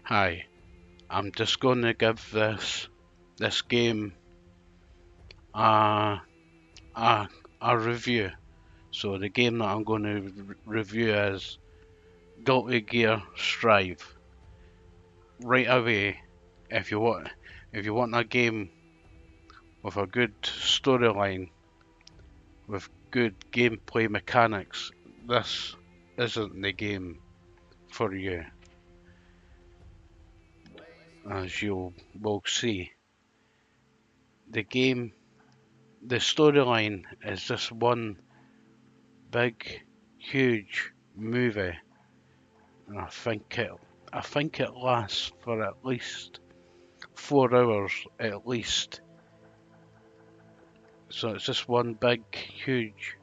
Hi, I'm just going to give this game a, a a review. So the game that I'm going to review is Guilty Gear Strive. Right away, if you want a game with a good storyline, with good gameplay mechanics, this isn't the game for you, as you will see. The game, the storyline is just one big, huge movie. And I think it lasts for at least 4 hours at least. So it's just one big, huge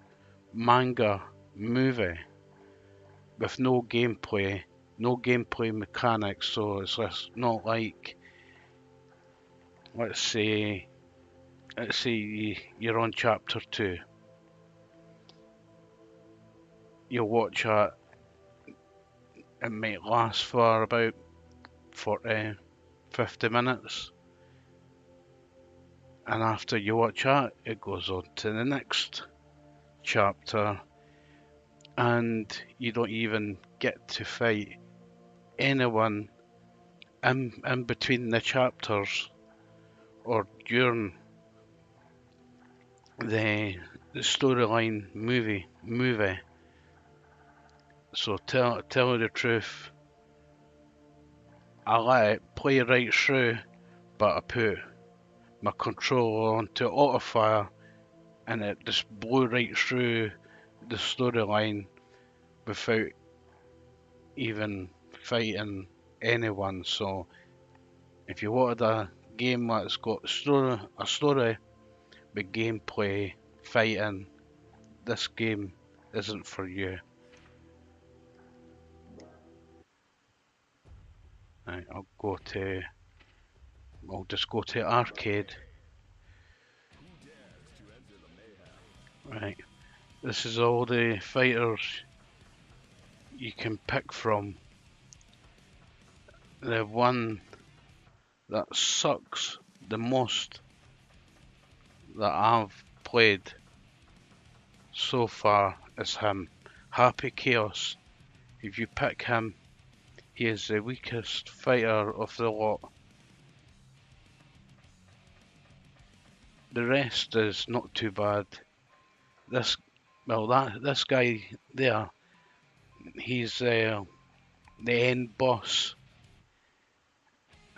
manga movie with no gameplay mechanics. So it's just not like, let's say you're on chapter 2. You watch it. It might last for about 40, 50 minutes. And after you watch that, it goes on to the next chapter. And you don't even get to fight anyone in between the chapters or during the storyline movie. So tell you the truth, I let it play right through, but I put my controller onto autofire and it just blew right through the storyline without even fighting anyone. So if you wanted a game that's got a story with gameplay, fighting, this game isn't for you. Right, I'll just go to arcade. Right, this is all the fighters you can pick from. The one that sucks the most that I've played so far is him, Happy Chaos. If you pick him, he is the weakest fighter of the lot. The rest is not too bad. This guy there, he's the end boss,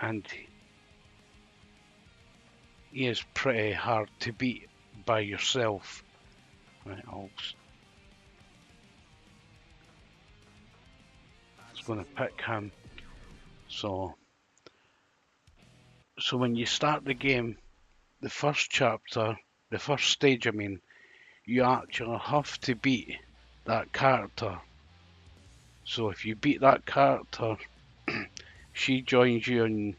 and he is pretty hard to beat by yourself. Right, I'm just gonna pick him. So when you start the game, the first stage, you actually have to beat that character. So if you beat that character, she joins you in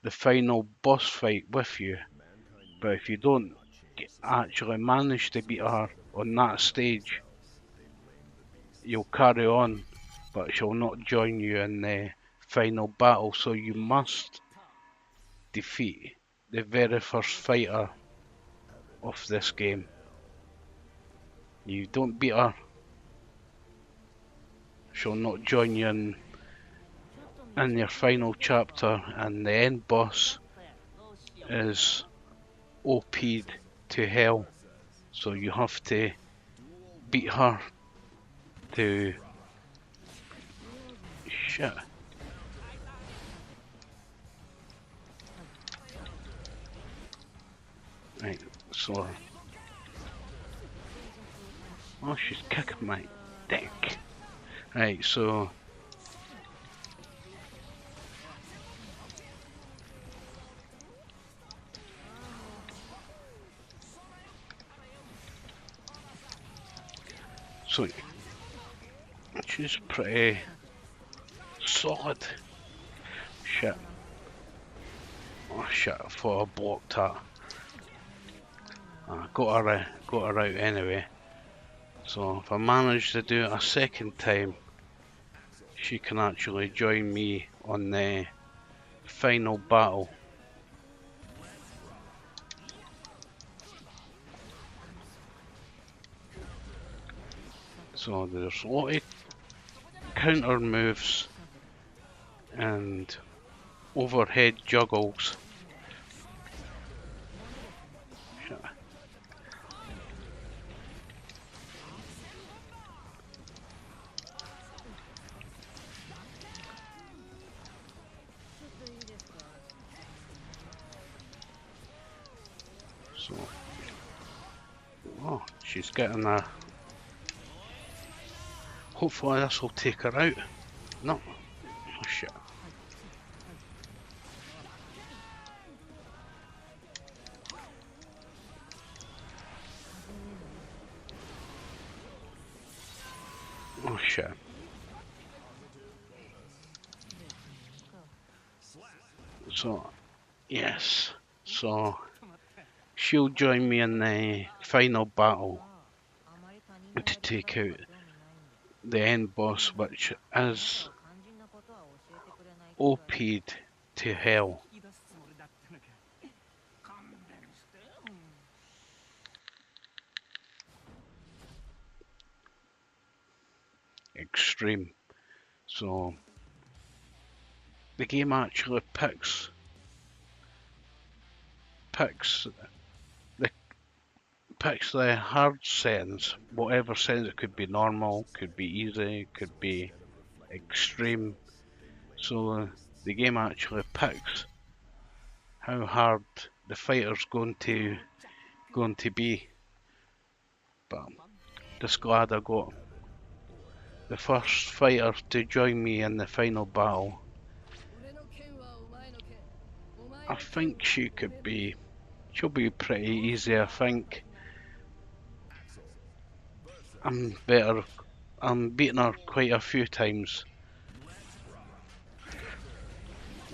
the final boss fight with you. But if you don't actually manage to beat her on that stage, you'll carry on, but she'll not join you in the final battle. So you must defeat the very first fighter of this game. You don't beat her, she'll not join you in your final chapter, and the end boss is OP'd to hell. So you have to beat her to shit. Right, so oh, she's kicking my dick. Right, so she's pretty solid. Shit. Oh shit, I thought I blocked her. I got her out anyway. So if I manage to do it a second time, she can actually join me on the final battle. So there's a lot of counter moves and overhead juggles. So, oh, she's getting a. Hopefully this will take her out. No, oh shit. Oh shit. So, yes. So, she'll join me in the final battle to take out the end boss, which is OP'd to hell. Extreme. So, the game actually picks the hard settings, whatever settings. It could be normal, could be easy, could be extreme. So the game actually picks how hard the fighter's going to be. But I'm just glad I got the first fighter to join me in the final battle. I think she'll be pretty easy. I think I'm beating her quite a few times.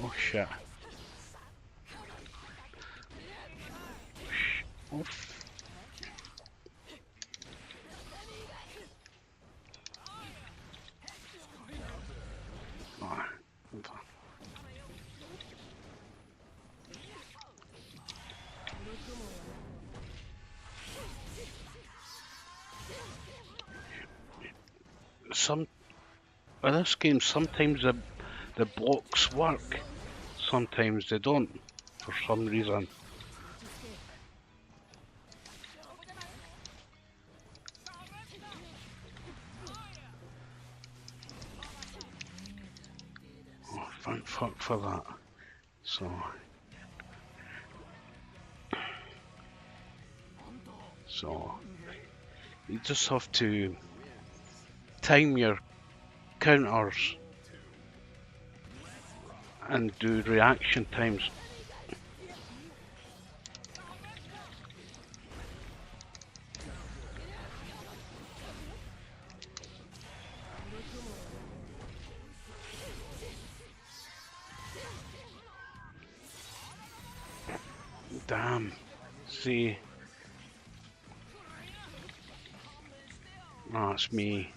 Oh shit. Oh. In this game, sometimes the blocks work, sometimes they don't, for some reason. Oh, thank fuck for that. So you just have to time your counters and do reaction times. Damn. See. That's me.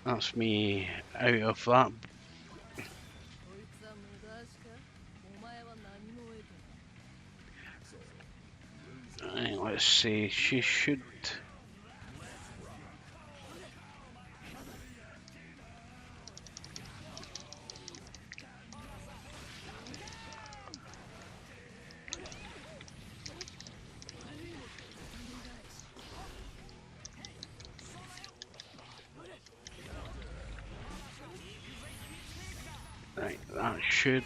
That's me out of that. Right, let's see. She should. Right, that should.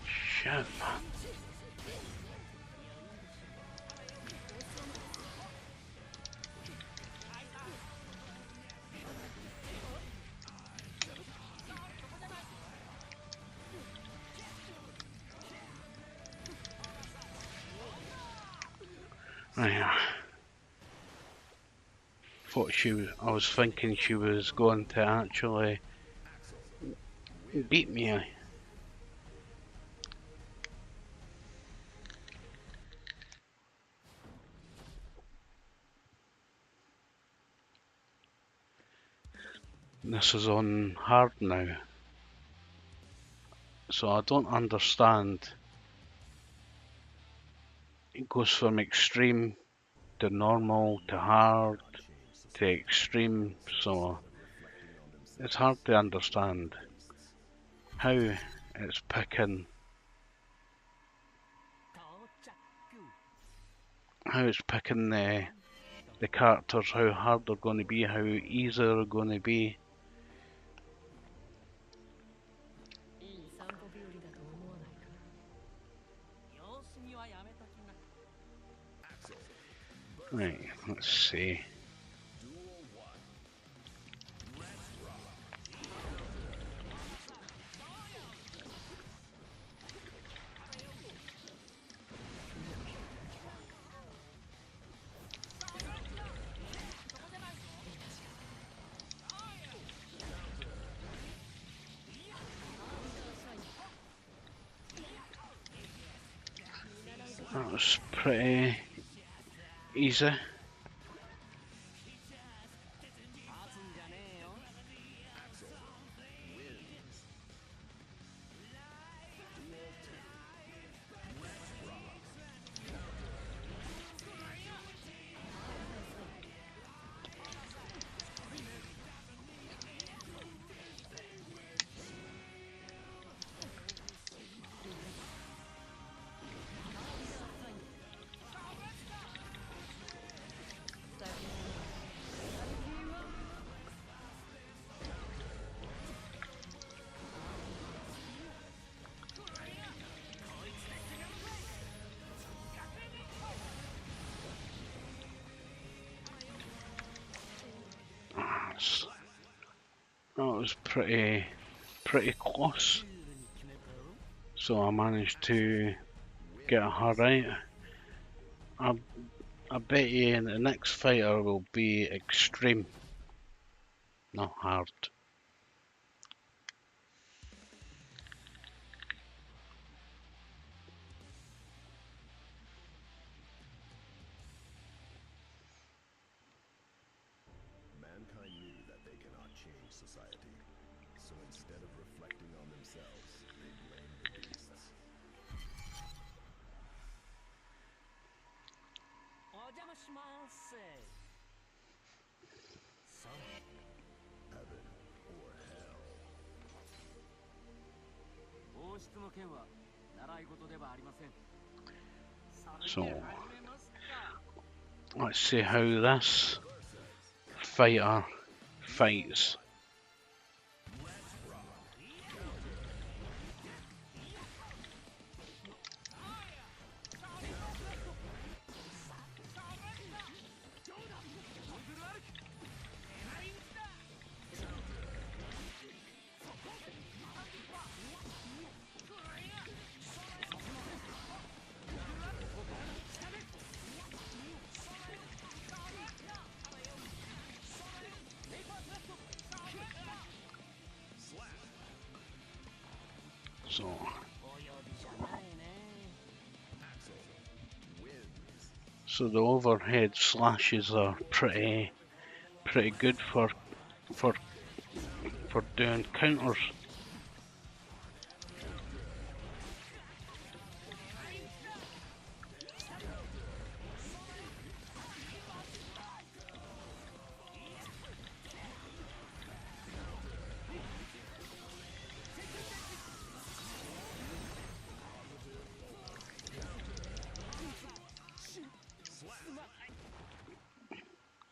Shit, man. Right. I was thinking she was going to actually beat me. This is on hard now. So I don't understand. It goes from extreme to normal to hard to extreme, so it's hard to understand how it's picking the characters, how hard they're going to be, how easy they're going to be. Right, let's see. That was pretty easy. That was pretty close. So I managed to get her right. I bet you the next fighter will be extreme, not hard. Mankind knew that they cannot change society, so instead of reflecting on themselves, they blamed the beasts. Heaven or hell. So let's see how this fighter fights. So the overhead slashes are pretty good for doing counters.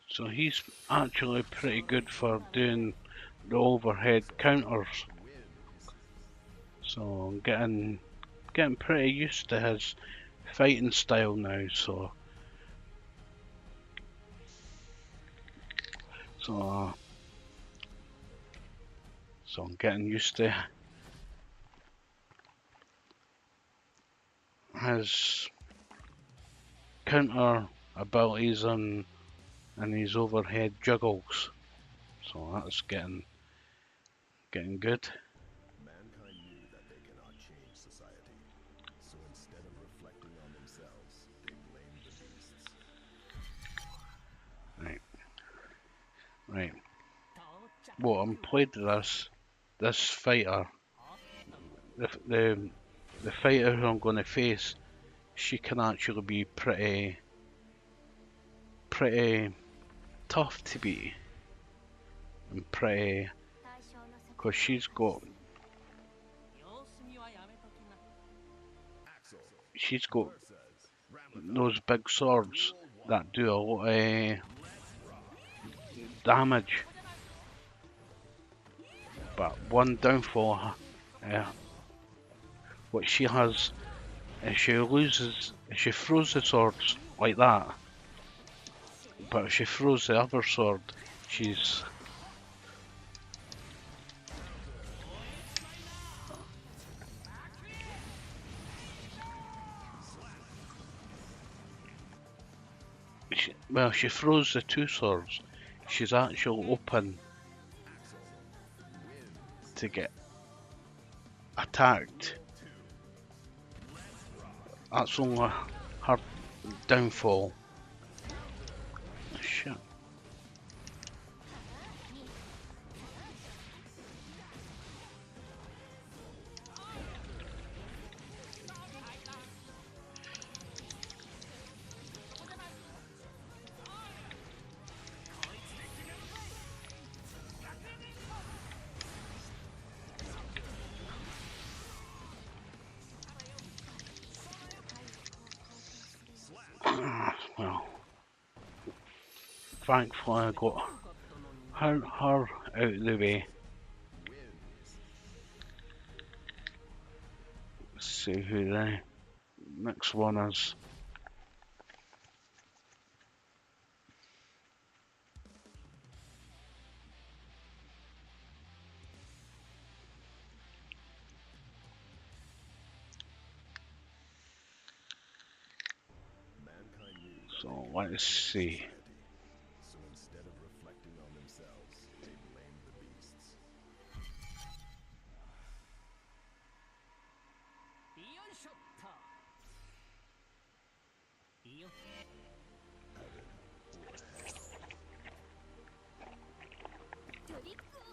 So he's actually pretty good for doing the overhead counters. So I'm getting pretty used to his fighting style now. So I'm getting used to his counter abilities and his overhead juggles. So that's getting good. Mankind knew that they cannot change society, so instead of reflecting on themselves, they blamed the beasts. Right. well, I'm played this fighter. The fighter who I'm going to face, she can actually be pretty tough to beat and pretty, because she's got those big swords that do a lot of damage. But one downfall, what she has, if she throws the swords like that, but if she throws the other sword, she's she throws the two swords, she's actually open to get attacked. That's only her downfall. Shit. Well, thankfully I got her out of the way. Let's see who the next one is. So let's see. So instead of reflecting on themselves, they blame the beasts.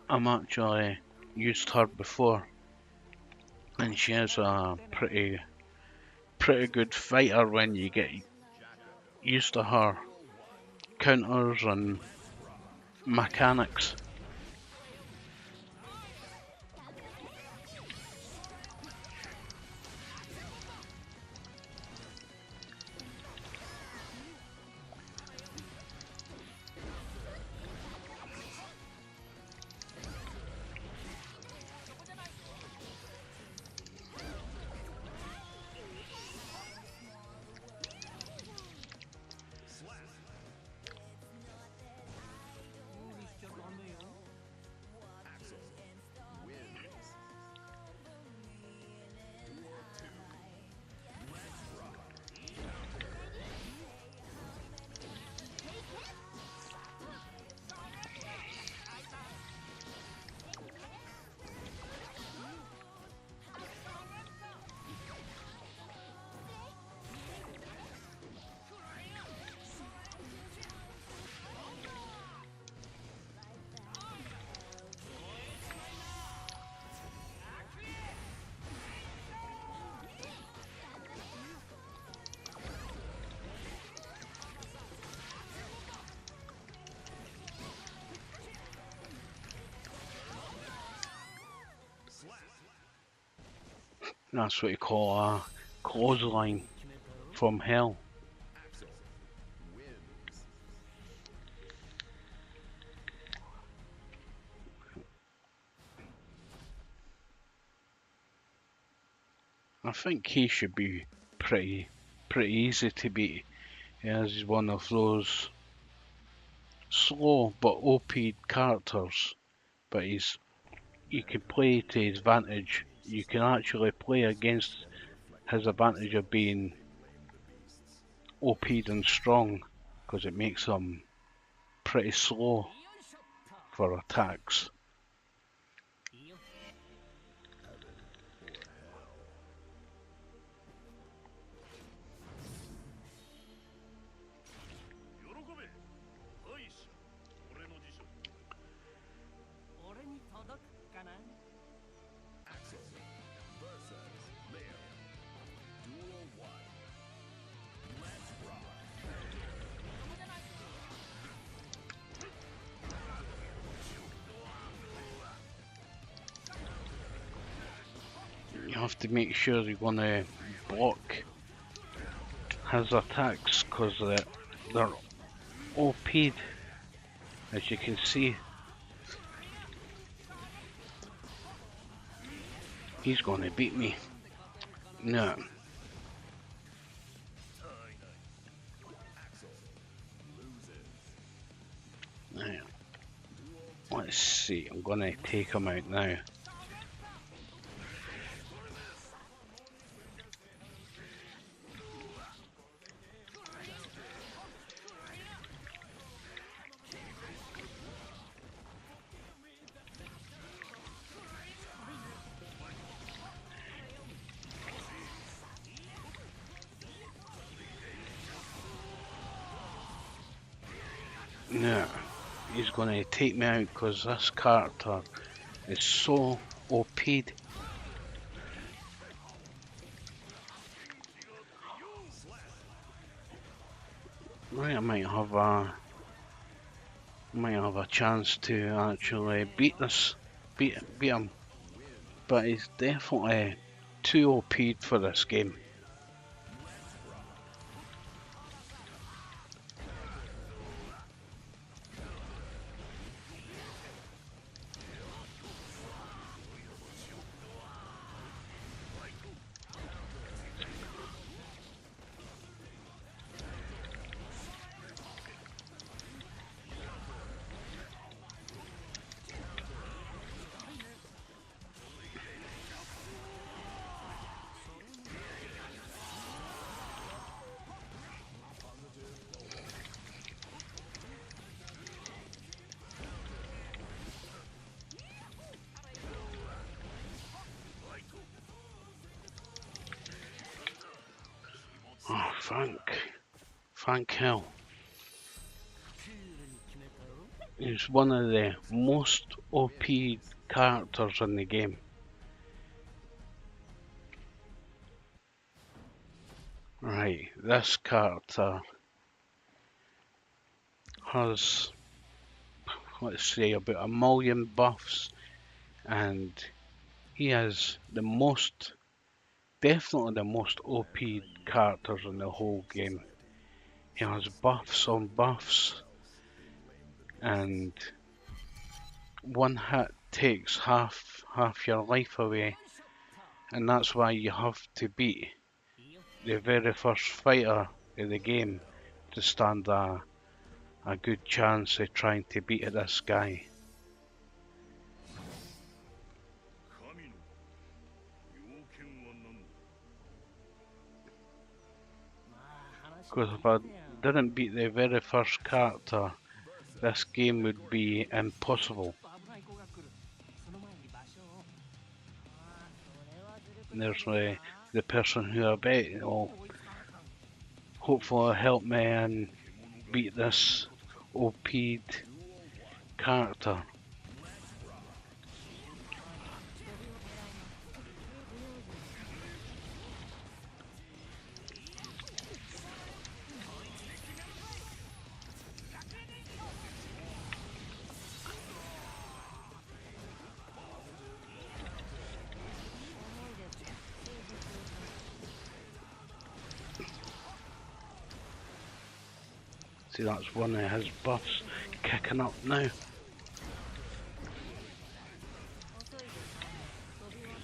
I'm actually used her before, and she is a pretty good fighter when you get used to her counters and mechanics. That's what you call a clothesline from hell. I think he should be pretty easy to beat. He's one of those slow but OP characters, but you can play to his advantage. You can actually play against his advantage of being OP'd and strong, because it makes him pretty slow for attacks. have to make sure you're going to block his attacks because they're OP'd, as you can see. He's going to beat me. No. Now, let's see. I'm going to take him out now. No, he's going to take me out because this character is so OP'd. Right, I might have a chance to actually beat him, but he's definitely too OP'd for this game. Oh, thank hell. He's one of the most OP characters in the game. Right, this character has, let's say, about 1 million buffs, and he is definitely the most OP characters in the whole game. He has buffs on buffs, and one hit takes half your life away, and that's why you have to beat the very first fighter of the game to stand a good chance of trying to beat this guy. Because if I didn't beat the very first character, this game would be impossible. And there's the person who I bet will hopefully help me and beat this OP'd character. See, that's one of his buffs kicking up now. As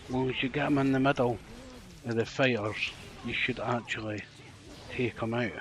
long as you get him in the middle of the fighters, you should actually take him out.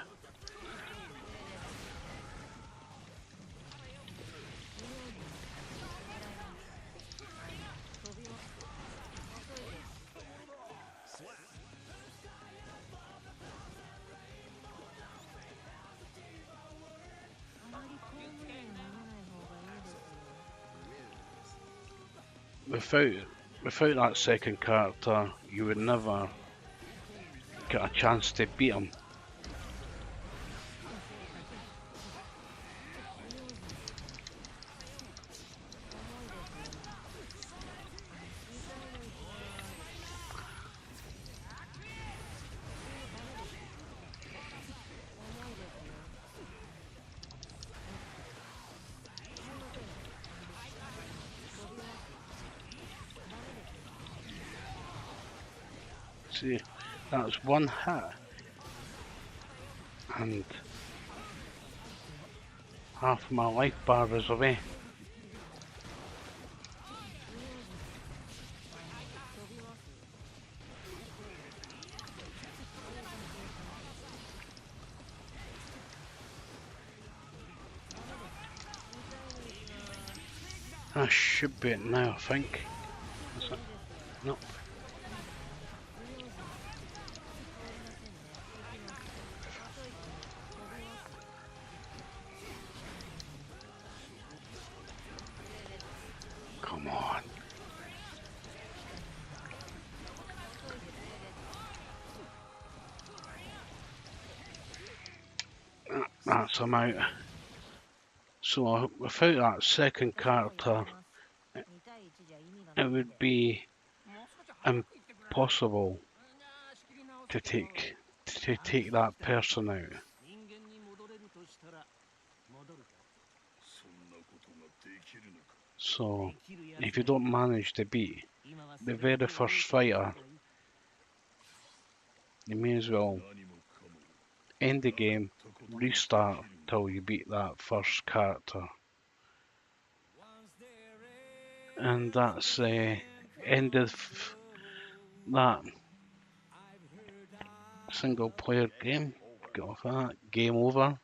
Without that second character, you would never get a chance to beat him. See, that's one hit, and half of my life bar is away. That should be it now, I think. Is it? Nope. Come on. That's him out. So without that second character, it would be impossible to take that person out. そんなことができるのか。 So if you don't manage to beat the very first fighter, you may as well 何もかも end the game, とことん restart till you beat that first character. And that's the end of that single player game. Get off that. Game over.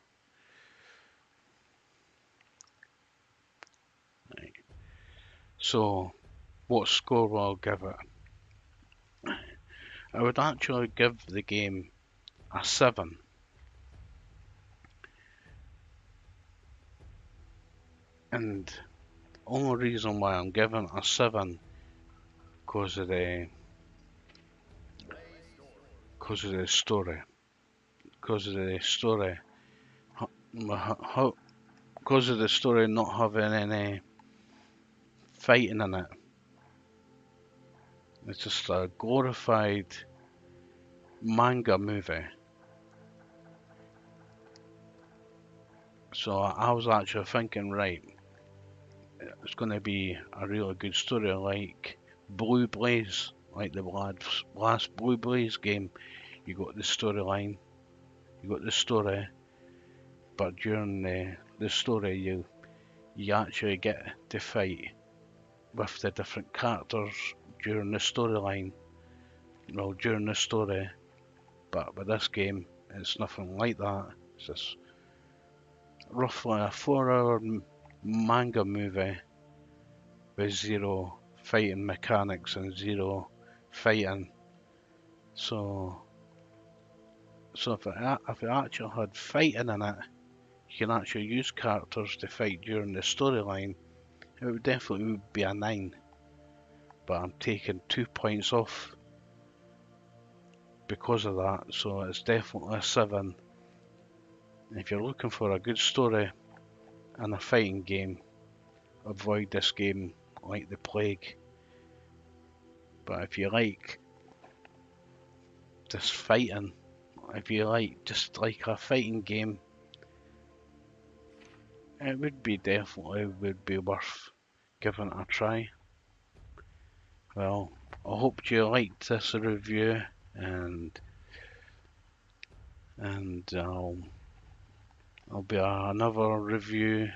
Right. So, what score will I give it? I would actually give the game a 7. And only reason why I'm giving it a 7 because of the story. Because of the story. Because of the story not having any fighting in it. It's just a glorified manga movie. So I was actually thinking, right, it's going to be a really good story like Blue Blaze, like the last Blue Blaze game. You got the storyline, you got the story, but during the story you actually get to fight with the different characters during the storyline, during the story. But with this game, it's nothing like that. It's just roughly a 4-hour manga movie with zero fighting mechanics and zero fighting. So if it actually had fighting in it, you can actually use characters to fight during the storyline, it would definitely be a 9. But I'm taking 2 points off because of that, so it's definitely a 7. If you're looking for a good story and a fighting game, avoid this game like the plague. But if you like this fighting, if you like just like a fighting game, it would be worth giving it a try. Well, I hope you liked this review, and I'll be another review